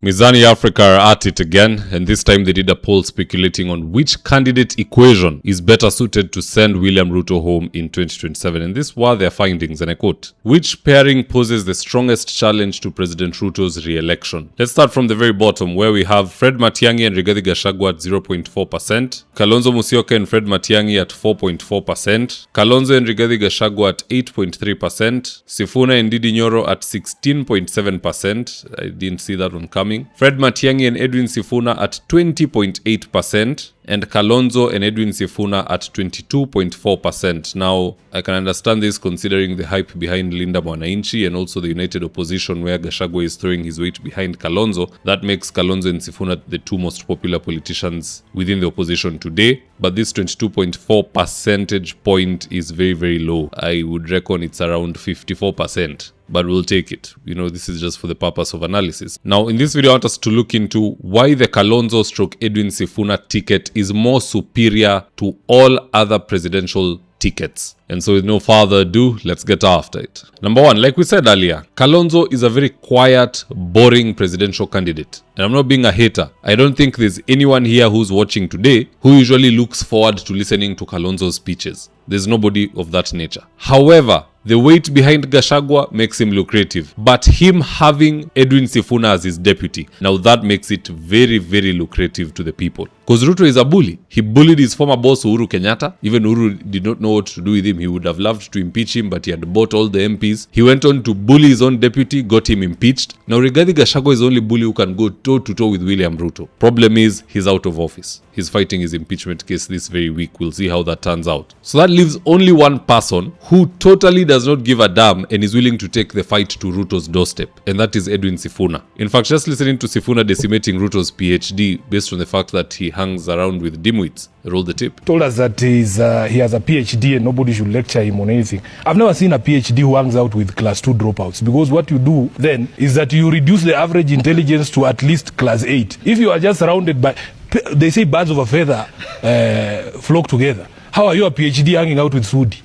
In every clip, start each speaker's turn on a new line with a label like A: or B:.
A: Mizani Africa are at it again, and this time they did a poll speculating on which candidate equation is better suited to send William Ruto home in 2027. And these were their findings, and I quote, "Which pairing poses the strongest challenge to President Ruto's re-election?" Let's start from the very bottom, where we have Fred Matiang'i and Rigathi Gachagua at 0.4%, Kalonzo Musyoka and Fred Matiang'i at 4.4%, Kalonzo and Rigathi Gachagua at 8.3%, Sifuna and Ndindi Nyoro at 16.7%. I didn't see that one coming. Fred Matiang'i and Edwin Sifuna at 20.8%, and Kalonzo and Edwin Sifuna at 22.4%. Now, I can understand this considering the hype behind Linda Mwananchi and also the united opposition where Gachagua is throwing his weight behind Kalonzo. That makes Kalonzo and Sifuna the two most popular politicians within the opposition today. But this 22.4 percentage point is very, very low. I would reckon it's around 54%. But we'll take it. This is just for the purpose of analysis. Now, in this video, I want us to look into why the Kalonzo/Edwin Sifuna ticket is more superior to all other presidential tickets. And so with no further ado, let's get after it. Number one, like we said earlier, Kalonzo is a very quiet, boring presidential candidate. And I'm not being a hater. I don't think there's anyone here who's watching today who usually looks forward to listening to Kalonzo's speeches. There's nobody of that nature. However, the weight behind Gachagua makes him lucrative. But him having Edwin Sifuna as his deputy, now that makes it very, very lucrative to the people. Because Ruto is a bully. He bullied his former boss Uhuru Kenyatta. Even Uhuru did not know what to do with him. He would have loved to impeach him, but he had bought all the MPs. He went on to bully his own deputy, got him impeached. Now Rigathi Gachagua is the only bully who can go toe-to-toe with William Ruto. Problem is, he's out of office. He's fighting his impeachment case this very week. We'll see how that turns out. So that leaves only one person who totally does not give a damn and is willing to take the fight to Ruto's doorstep, and that is Edwin Sifuna. In fact, just listening to Sifuna decimating Ruto's PhD based on the fact that he hangs around with dimwits. Roll the tape.
B: Told us that he has a PhD and nobody should lecture him on anything. I've never seen a PhD who hangs out with class 2 dropouts, because what you do then is that you reduce the average intelligence to at least class 8. If you are just surrounded by, they say birds of a feather flock together. How are you a PhD hanging out with Sudi?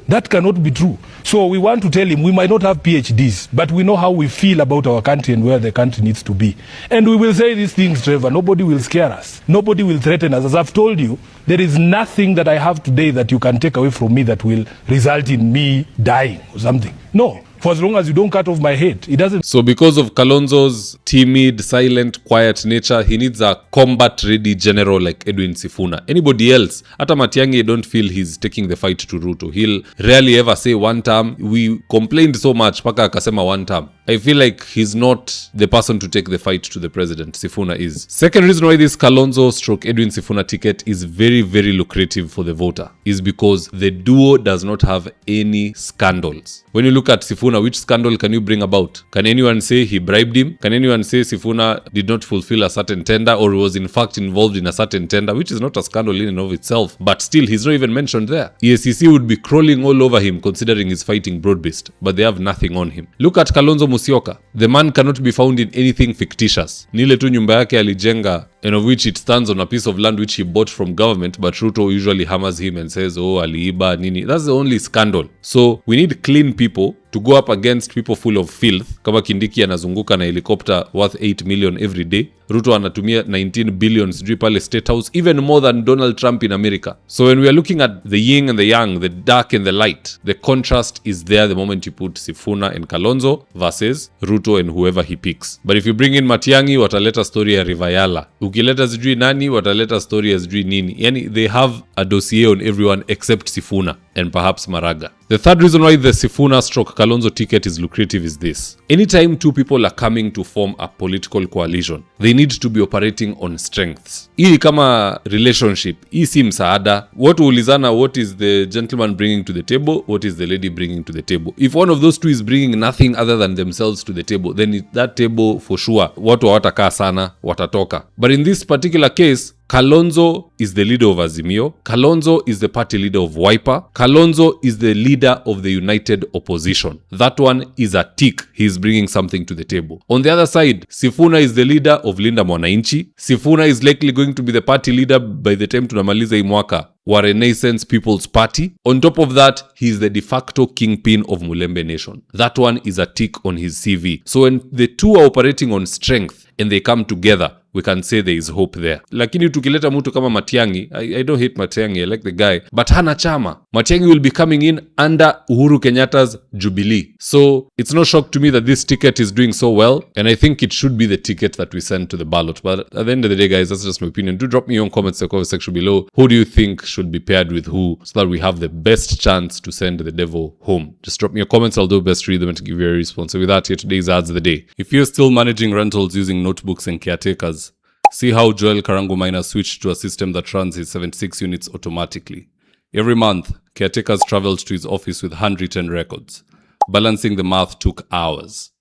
B: That cannot be true. So we want to tell him we might not have PhDs, but we know how we feel about our country and where the country needs to be. And we will say these things, Trevor. Nobody will scare us. Nobody will threaten us. As I've told you, there is nothing that I have today that you can take away from me that will result in me dying or something. No. For as long as you don't cut off my head, it doesn't.
A: So because of Kalonzo's timid, silent, quiet nature, he needs a combat-ready general like Edwin Sifuna. Anybody else, Ata Matiang'i, I don't feel he's taking the fight to Ruto. He'll rarely ever say one term. We complained so much, paka akasema one term. I feel like he's not the person to take the fight to the president. Sifuna is. Second reason why this Kalonzo/Edwin Sifuna ticket is very, very lucrative for the voter is because the duo does not have any scandals. When you look at Sifuna, which scandal can you bring about? Can anyone say he bribed him? Can anyone say Sifuna did not fulfill a certain tender or was in fact involved in a certain tender, which is not a scandal in and of itself, but still he's not even mentioned there. EACC would be crawling all over him considering he's fighting broad-based, but they have nothing on him. Look at Kalonzo Musyoka. The man cannot be found in anything fictitious. Nile tu nyumba yake alijenga, and of which it stands on a piece of land which he bought from government, but Ruto usually hammers him and says, oh, aliiba, nini. That's the only scandal. So we need clean people to go up against people full of filth. Kama Kindiki anazunguka na helicopter worth 8 million every day. Ruto anatumia 19 billion sijui pale State House, even more than Donald Trump in America. So when we are looking at the yin and the yang, the dark and the light, the contrast is there the moment you put Sifuna and Kalonzo versus Ruto and whoever he picks. But if you bring in Matiang'i, wataleta story ya Rivayala. Ukileta sijui nani, wataleta story ya sijui nini. Yani, they have a dossier on everyone except Sifuna and perhaps Maraga. The third reason why the Sifuna/Kalonzo ticket is lucrative is this. Anytime two people are coming to form a political coalition, they need to be operating on strengths. Hii kama relationship, hii si msaada. Watu ulizana, what is the gentleman bringing to the table? What is the lady bringing to the table? If one of those two is bringing nothing other than themselves to the table, then that table for sure, watu hawatakaa sana, watatoka. But in this particular case, Kalonzo is the leader of Azimio. Kalonzo is the party leader of Wiper. Kalonzo is the leader of the united opposition. That one is a tick. He's bringing something to the table. On the other side, Sifuna is the leader of Linda Mwananchi. Sifuna is likely going to be the party leader by the time tunamaliza hii mwaka wa Renaissance People's Party. On top of that, he's the de facto kingpin of Mulembe Nation. That one is a tick on his CV. So when the two are operating on strength and they come together, we can say there is hope there. Lakini tukileta mtu kama Matiang'i, I don't hate Matiang'i, I like the guy, but hana chama. Matiang'i will be coming in under Uhuru Kenyatta's Jubilee. So it's no shock to me that this ticket is doing so well, and I think it should be the ticket that we send to the ballot. But at the end of the day, guys, that's just my opinion. Do drop me your comments in the comment section below. Who do you think should be paired with who, so that we have the best chance to send the devil home? Just drop me your comments. I'll do best to read them and to give you a response. So with that, here today's ads of the day. If you're still managing rentals using notebooks and caretakers, see how Joel Karango Minor switched to a system that runs his 76 units automatically. Every month, caretakers traveled to his office with handwritten records. Balancing the math took hours.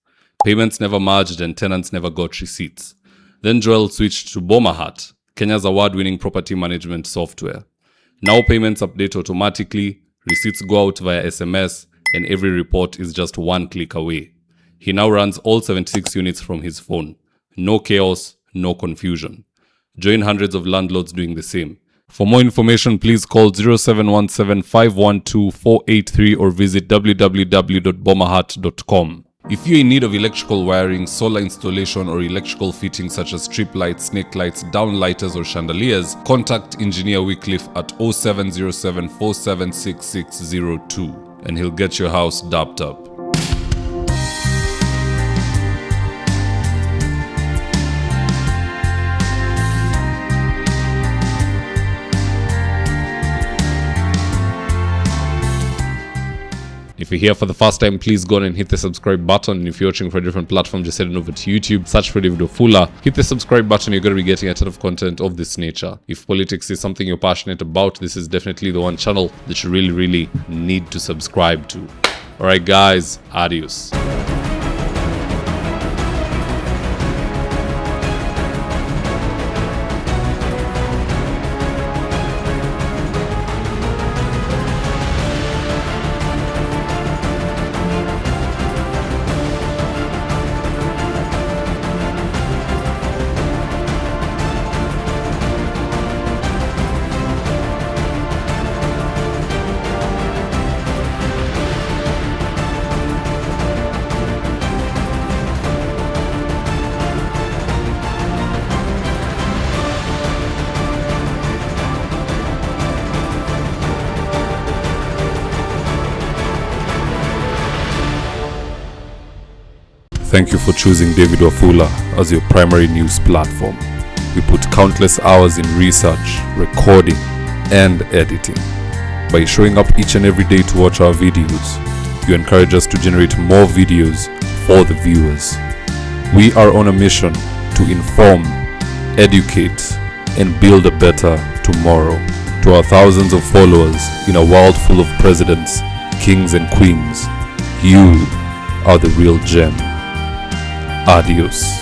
A: Payments never merged and tenants never got receipts. Then Joel switched to Bomahat, Kenya's award-winning property management software. Now payments update automatically, receipts go out via SMS, and every report is just one click away. He now runs all 76 units from his phone. No chaos, no confusion. Join hundreds of landlords doing the same. For more information, please call 0717-512-483 or visit www.bomahat.com. If you're in need of electrical wiring, solar installation, or electrical fittings such as strip lights, snake lights, downlighters, or chandeliers, contact Engineer Wycliffe at 0707 476602 and he'll get your house dapped up. If you're here for the first time, please go on and hit the subscribe button. And if you're watching for a different platform, just head on over to YouTube, search for Mzitowafula, hit the subscribe button. You're going to be getting a ton of content of this nature. If politics is something you're passionate about, this is definitely the one channel that you really need to subscribe to. Alright guys, adios. Thank you for choosing David Wafula as your primary news platform. We put countless hours in research, recording, and editing. By showing up each and every day to watch our videos, you encourage us to generate more videos for the viewers. We are on a mission to inform, educate, and build a better tomorrow. To our thousands of followers in a world full of presidents, kings, and queens, you are the real gem. Adios.